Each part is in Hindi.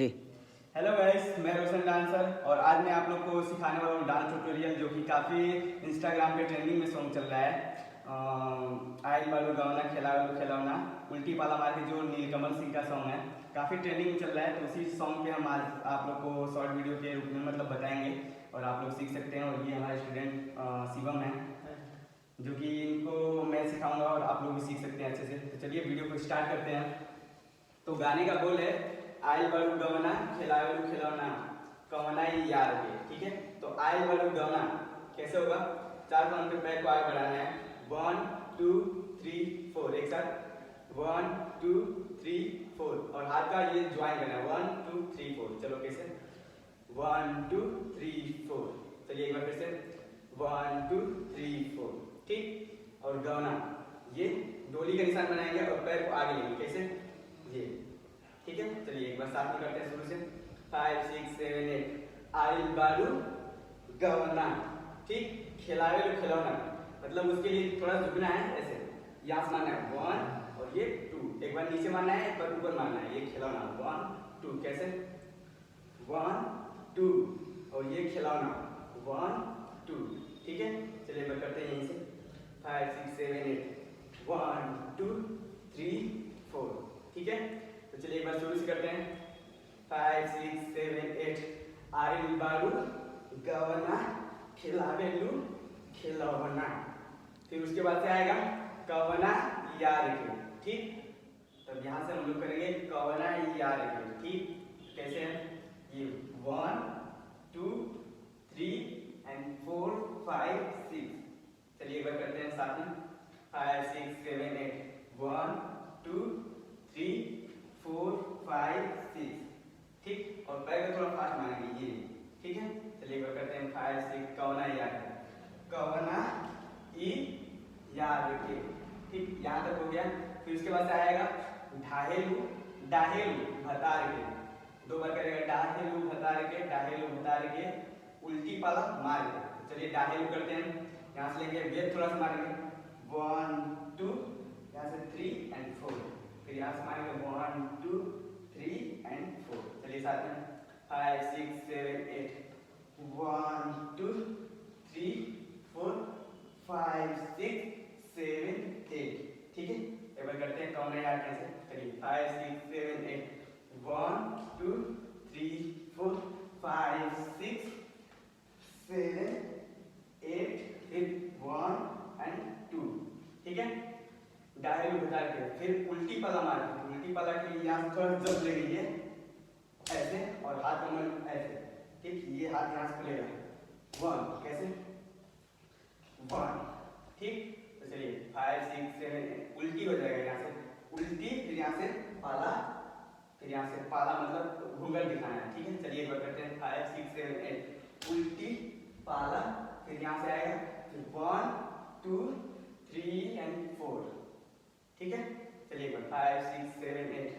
हेलो गाइस, मैं रोशन डांसर और आज मैं आप लोग को सिखाने वाला हूँ डांस ट्यूटोरियल जो कि काफ़ी इंस्टाग्राम पे ट्रेंडिंग में सॉन्ग चल रहा है। आइल बालू गवना खेला बालू खिलौना उल्टी पाला मार के जो नीलकमल सिंह का सॉन्ग है, काफ़ी ट्रेंडिंग में चल रहा है। तो उसी सॉन्ग पे हम आज आप लोग को शॉर्ट वीडियो के रूप में मतलब बताएंगे और आप लोग सीख सकते हैं। और ये हमारे स्टूडेंट शिवम है जो कि इनको मैं सिखाऊंगा और आप लोग भी सीख सकते हैं अच्छे से। तो चलिए वीडियो को स्टार्ट करते हैं। तो गाने का बोल है आइल बड़ू गवना खिलावेलू खिलौना कवना ही यार के। ठीक है, तो आइल बड़ू गवना कैसे होगा? चार काउंट पे पैर को आगे बढ़ाना है। 1 2 3 4 एक साथ 1 2 3 4 और हाथ का ये ज्वाइन करना है 1 2 3 4। चलो कैसे? 1 2 3 4। चलिए एक बार फिर से 1 2 3 4। ठीक, और गवना ये डोली का निशान बनाएंगे और पैर को आगे लेंगे। कैसे? ये। ठीक है, चलिए एक बार साथ में करते हैं शुरू से। 5 6 7 8 आइल बालू गवना। ठीक, खिलावेलू खिलौना मतलब उसके लिए थोड़ा झुकना है, ऐसे यहाँ से मारना है 1 और ये 2। एक बार नीचे मारना है, एक बार ऊपर मारना है। ये खिलौना 1 2 कैसे? 1 2 और ये खिलौना 1 2। ठीक है, चलिए एक बार करते हैं यहीं से। 5 6 7 8 1 2 3 4। ठीक है, तो चलिए एक बार शुरू से करते हैं। 5 6 7 8 आइल बालू गवना खिलावेलू खिलौना। फिर उसके बाद से आएगा कवना यार के। ठीक, तब यहाँ से हम लोग करेंगे कवना यार के। ठीक, कैसे है? ये 1 2 3 एंड 4 5 6। चलिए एक बार करते हैं साथ में। 5 6 7 8 1 2 3 4 5 6। ठीक, और पैर को थोड़ा फास्ट मारेंगे ये। ठीक है, चलिए एक बार करते हैं। 5 6 कवना यार कवना ई यार के। ठीक, यहाँ तक हो गया। फिर उसके बाद से आएगा ढाहेलू डाहेलू भतार के। दो बार करेगा डाहेलू भतार के डाहेलू भतार के उल्टी पाला मार के। चलिए डाहेलू करते हैं। यहाँ से लेंगे वेट थोड़ा सा मारेंगे 1 2 यहाँ से 3 एंड 4। फिर यहाँ से मारेंगे 1 2 3 एंड 4। चलिए साथ में 5 6 7 8 1 2 3 4 5 6 7 8। ठीक है, एक बार करते हैं कौन यार कैसे। चलिए 5 6 7 8 1 2 3 4 5 6 7 8 फिर 1 एंड 2। ठीक है, डायरेक्ट बता के फिर उल्टी पाला मार के। उल्टी पाला के लिए यहाँ से थोड़ा जब लेंगे ऐसे और हाथ कमर ऐसे। ठीक, ये हाथ यहाँ से खुलेगा 1 कैसे 1। ठीक, तो चलिए 5 6 7 8 उल्टी हो जाएगा यहाँ से उल्टी, फिर यहाँ से पाला, फिर यहाँ से पाला मतलब घूंघट दिखाना है। ठीक है, चलिए एक बार करते हैं। 5 6 7 8 उल्टी पाला, फिर यहाँ से आएगा फिर 1 2 3 एंड 4। ठीक है, चलिए एक बार 5 6 7 8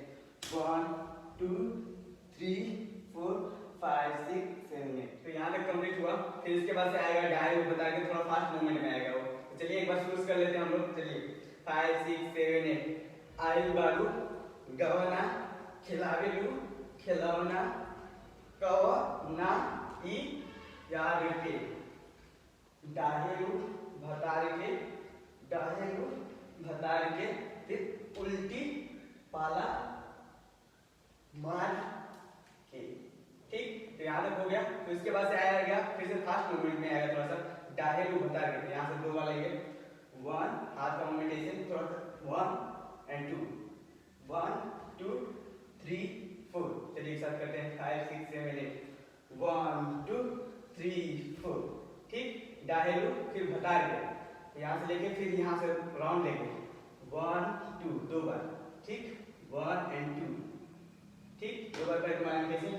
1 2 3 4 5 6 7 8। तो यहाँ तक कंप्लीट हुआ। फिर इसके बाद से आएगा डायल बता के थोड़ा फास्ट मूवमेंट में आएगा वो। तो चलिए एक बार शुरू कर लेते हैं हम लोग। चलिए 5 6 7 8 आइल बालू गवना खिलावेलू खिलौना कवना ई यार के डाहेलू भतार के डाहेलू भतार के फिर उल्टी पाला मार के। ठीक, तो यहाँ तक हो गया। तो इसके बाद से आएगा फिर से फास्ट मूवमेंट में आएगा थोड़ा सा डाहेलू भतार के। यहाँ से दो बार लेंगे 1 हाथ का मूवमेंट ऐसे थोड़ा सा 1 एंड 2 1 2 3 4। चलिए एक साथ करते हैं 5 6 7 8 1 2 3 4। ठीक, डाहेलू फिर भतार के। तो यहाँ से लेके फिर यहाँ से राउंड लेंगे 1 2 दो बार। ठीक, 1 एंड 2। ठीक, दो बार करके मारेंगे कैसे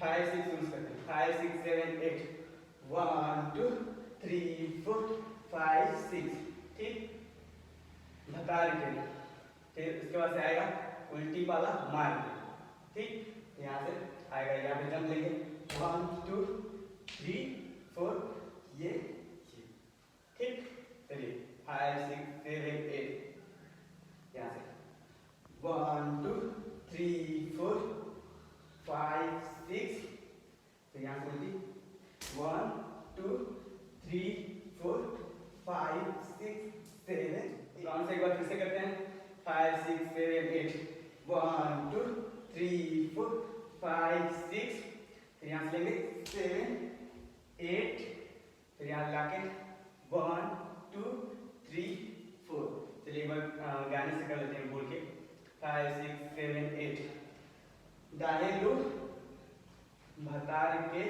5 6 शुरू करते हैं। 5 6 7 8 1 2 3 4 5 6। ठीक, भतार के। फिर उसके बाद से आएगा उल्टी पाला मार के। ठीक, यहाँ से आएगा, यहाँ पे जंप लेंगे 1 2 3 4 ये। ठीक, चलिए 5 6 7 8 यहाँ से 1 2 3 4 5 6, तो यहाँ से उल्टी 1 2 3 4 5 6 7। काउंट से एक बार फिर से करते हैं 5 6 7 8 1 2 3 4 5 6, फिर यहाँ से लेंगे 7 8, फिर यहाँ लाके 1 2 3 4। चलिए एक बार गाने से कर लेते हैं बोल के 5 6 7 8। दाएं लो भतार के,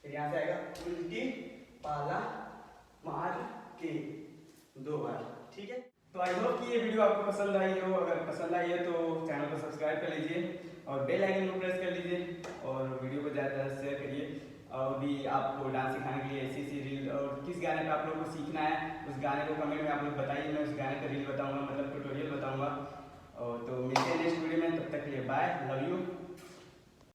फिर यहाँ से आएगा उल्टी पाला मार के 2 बार। ठीक है, तो आई होप कि ये वीडियो आपको पसंद आई हो। अगर पसंद आई है तो चैनल को सब्सक्राइब कर लीजिए और बेल आइकन को प्रेस कर लीजिए और वीडियो को ज़्यादा से शेयर करिए। और भी आपको डांस सिखाने के लिए ऐसी रील और किस गाने पे आप लोगों को सीखना है उस गाने को कमेंट में आप लोग बताइए, मैं उस गाने का रील बताऊंगा, मतलब ट्यूटोरियल बताऊंगा। और तो मिलते हैं नेक्स्ट वीडियो में, तब तक के लिए बाय, लव यू।